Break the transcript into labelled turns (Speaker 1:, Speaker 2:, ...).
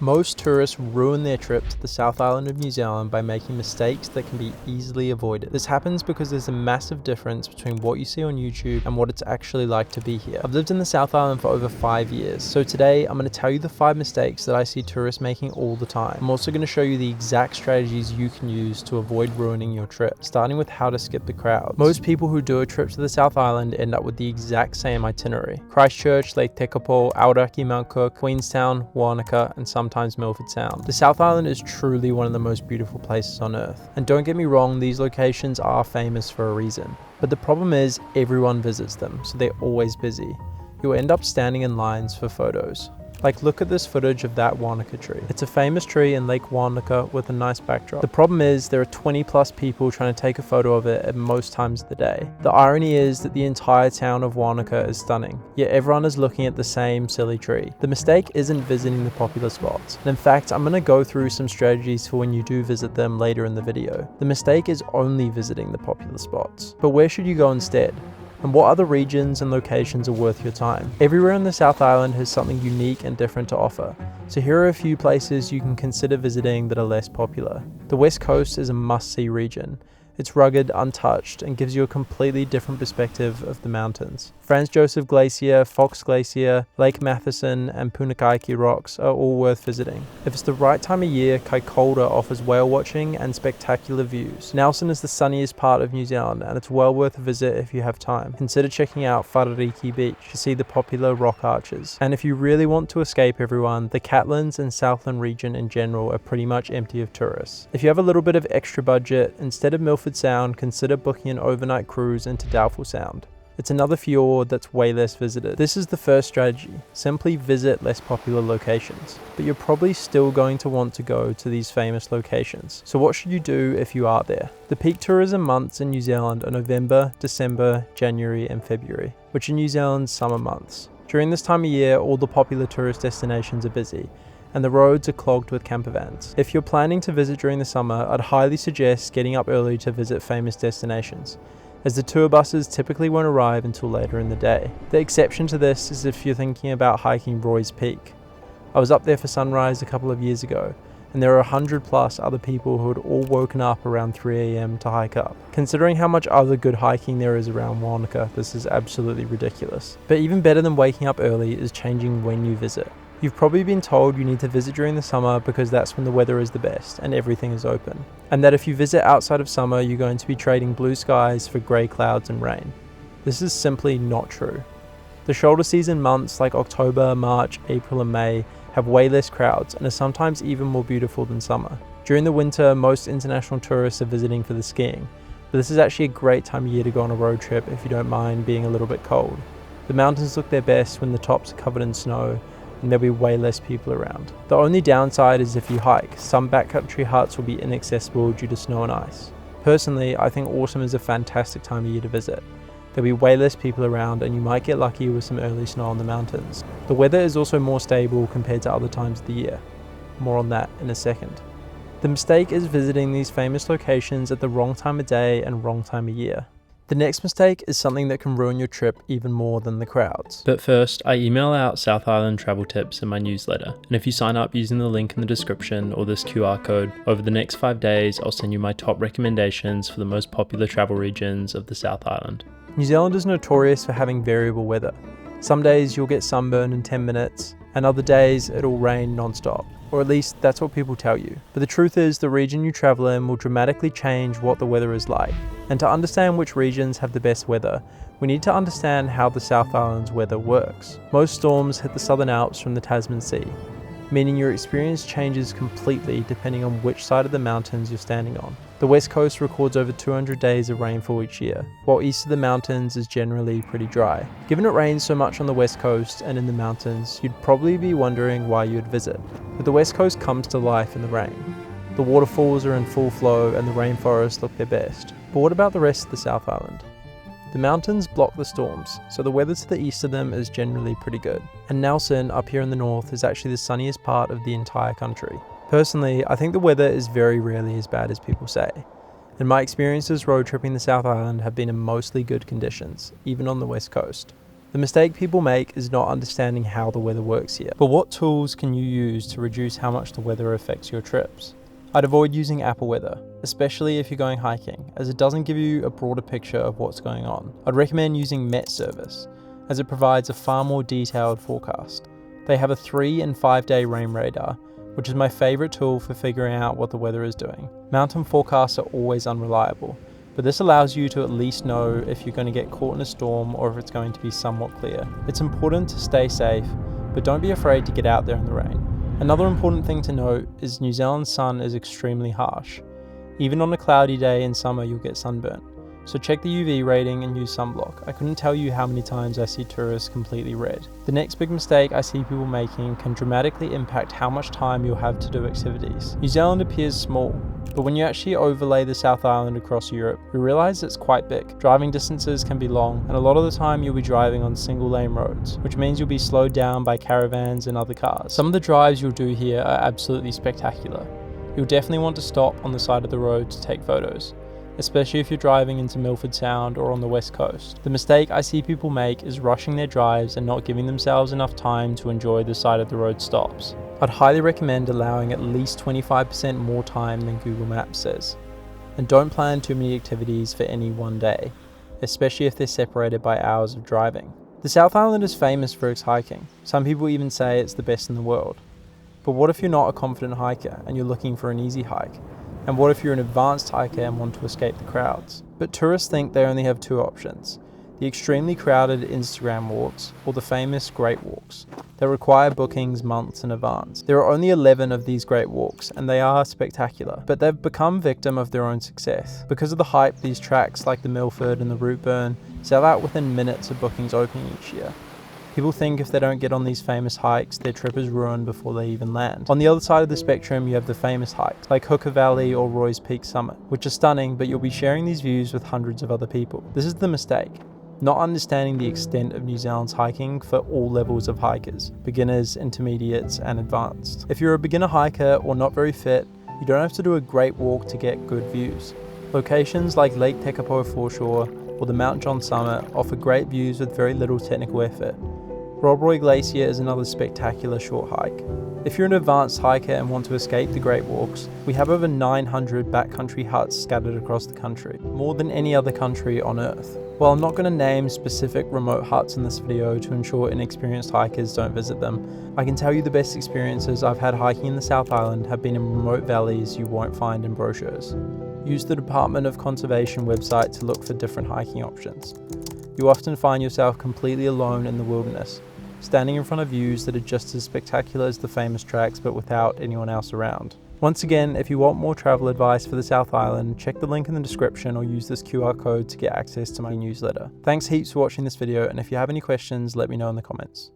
Speaker 1: Most tourists ruin their trip to the South Island of New Zealand by making mistakes that can be easily avoided. This happens because there's a massive difference between what you see on YouTube and what it's actually like to be here. I've lived in the South Island for over 5 years, so today I'm going to tell you the 5 mistakes that I see tourists making all the time. I'm also going to show you the exact strategies you can use to avoid ruining your trip, starting with how to skip the crowds. Most people who do a trip to the South Island end up with the exact same itinerary: Christchurch, Lake Tekapo, Aoraki Mt Cook, Queenstown, Wanaka, and sometimes Milford Sound. The South Island is truly one of the most beautiful places on earth. And don't get me wrong, these locations are famous for a reason. But the problem is everyone visits them, so they're always busy. You'll end up standing in lines for photos. Like, look at this footage of that Wanaka tree. It's a famous tree in Lake Wanaka with a nice backdrop. The problem is there are 20 plus people trying to take a photo of it at most times of the day. The irony is that the entire town of Wanaka is stunning, yet everyone is looking at the same silly tree. The mistake isn't visiting the popular spots. And in fact, I'm going to go through some strategies for when you do visit them later in the video. The mistake is only visiting the popular spots. But where should you go instead? And what other regions and locations are worth your time? Everywhere in the South Island has something unique and different to offer, so here are a few places you can consider visiting that are less popular. The West Coast is a must-see region. It's rugged, untouched, and gives you a completely different perspective of the mountains. Franz Josef Glacier, Fox Glacier, Lake Matheson, and Punakaiki Rocks are all worth visiting. If it's the right time of year, Kaikoura offers whale watching and spectacular views. Nelson is the sunniest part of New Zealand, and it's well worth a visit if you have time. Consider checking out Wharariki Beach to see the popular rock arches. And if you really want to escape everyone, the Catlins and Southland region in general are pretty much empty of tourists. If you have a little bit of extra budget, instead of Milford Sound, consider booking an overnight cruise into Doubtful Sound. It's another fjord that's way less visited. This is the first strategy: simply visit less popular locations. But you're probably still going to want to go to these famous locations. So what should you do if you are there? The peak tourism months in New Zealand are November, December, January, and February, which are New Zealand's summer months. During this time of year, all the popular tourist destinations are busy, and the roads are clogged with campervans. If you're planning to visit during the summer, I'd highly suggest getting up early to visit famous destinations, as the tour buses typically won't arrive until later in the day. The exception to this is if you're thinking about hiking Roy's Peak. I was up there for sunrise a couple of years ago, and there are 100 plus other people who had all woken up around 3 AM to hike up. Considering how much other good hiking there is around Wanaka, this is absolutely ridiculous. But even better than waking up early is changing when you visit. You've probably been told you need to visit during the summer because that's when the weather is the best and everything is open. And that if you visit outside of summer, you're going to be trading blue skies for grey clouds and rain. This is simply not true. The shoulder season months like October, March, April and May have way less crowds and are sometimes even more beautiful than summer. During the winter, most international tourists are visiting for the skiing, but this is actually a great time of year to go on a road trip if you don't mind being a little bit cold. The mountains look their best when the tops are covered in snow, and there'll be way less people around. The only downside is if you hike, some backcountry huts will be inaccessible due to snow and ice. Personally, I think autumn is a fantastic time of year to visit. There'll be way less people around and you might get lucky with some early snow on the mountains. The weather is also more stable compared to other times of the year. More on that in a second. The mistake is visiting these famous locations at the wrong time of day and wrong time of year. The next mistake is something that can ruin your trip even more than the crowds. But first, I email out South Island travel tips in my newsletter, and if you sign up using the link in the description or this QR code, over the next 5 days I'll send you my top recommendations for the most popular travel regions of the South Island. New Zealand is notorious for having variable weather. Some days you'll get sunburn in 10 minutes, and other days it'll rain non-stop. Or at least that's what people tell you. But the truth is the region you travel in will dramatically change what the weather is like. And to understand which regions have the best weather, we need to understand how the South Island's weather works. Most storms hit the Southern Alps from the Tasman Sea, meaning your experience changes completely depending on which side of the mountains you're standing on. The West Coast records over 200 days of rainfall each year, while east of the mountains is generally pretty dry. Given it rains so much on the West Coast and in the mountains, you'd probably be wondering why you'd visit. But the West Coast comes to life in the rain. The waterfalls are in full flow and the rainforests look their best. But what about the rest of the South Island? The mountains block the storms, so the weather to the east of them is generally pretty good. And Nelson, up here in the north, is actually the sunniest part of the entire country. Personally, I think the weather is very rarely as bad as people say, and my experiences road tripping the South Island have been in mostly good conditions, even on the West Coast. The mistake people make is not understanding how the weather works here. But what tools can you use to reduce how much the weather affects your trips? I'd avoid using Apple Weather, especially if you're going hiking, as it doesn't give you a broader picture of what's going on. I'd recommend using Met Service, as it provides a far more detailed forecast. They have a 3 and 5 day rain radar, which is my favourite tool for figuring out what the weather is doing. Mountain forecasts are always unreliable, but this allows you to at least know if you're going to get caught in a storm or if it's going to be somewhat clear. It's important to stay safe, but don't be afraid to get out there in the rain. Another important thing to note is New Zealand's sun is extremely harsh. Even on a cloudy day in summer, you'll get sunburnt. So check the UV rating and use sunblock. I couldn't tell you how many times I see tourists completely red. The next big mistake I see people making can dramatically impact how much time you'll have to do activities. New Zealand appears small, but when you actually overlay the South Island across Europe, you realise it's quite big. Driving distances can be long, and a lot of the time you'll be driving on single lane roads, which means you'll be slowed down by caravans and other cars. Some of the drives you'll do here are absolutely spectacular. You'll definitely want to stop on the side of the road to take photos, especially if you're driving into Milford Sound or on the west coast. The mistake I see people make is rushing their drives and not giving themselves enough time to enjoy the side of the road stops. I'd highly recommend allowing at least 25% more time than Google Maps says. And don't plan too many activities for any one day, especially if they're separated by hours of driving. The South Island is famous for its hiking. Some people even say it's the best in the world. But what if you're not a confident hiker and you're looking for an easy hike? And what if you're an advanced hiker and want to escape the crowds? But tourists think they only have two options: the extremely crowded Instagram walks or the famous Great Walks that require bookings months in advance. There are only 11 of these Great Walks and they are spectacular, but they've become victim of their own success. Because of the hype, these tracks like the Milford and the Route Burn sell out within minutes of bookings opening each year. People think if they don't get on these famous hikes, their trip is ruined before they even land. On the other side of the spectrum, you have the famous hikes, like Hooker Valley or Roy's Peak Summit, which are stunning, but you'll be sharing these views with hundreds of other people. This is the mistake: not understanding the extent of New Zealand's hiking for all levels of hikers, beginners, intermediates, and advanced. If you're a beginner hiker or not very fit, you don't have to do a great walk to get good views. Locations like Lake Tekapo foreshore or the Mount John summit offer great views with very little technical effort. Rob Roy Glacier is another spectacular short hike. If you're an advanced hiker and want to escape the Great Walks, we have over 900 backcountry huts scattered across the country, more than any other country on Earth. While I'm not going to name specific remote huts in this video to ensure inexperienced hikers don't visit them, I can tell you the best experiences I've had hiking in the South Island have been in remote valleys you won't find in brochures. Use the Department of Conservation website to look for different hiking options. You often find yourself completely alone in the wilderness, standing in front of views that are just as spectacular as the famous tracks but without anyone else around. Once again, if you want more travel advice for the South Island, check the link in the description or use this QR code to get access to my newsletter. Thanks heaps for watching this video, and if you have any questions, let me know in the comments.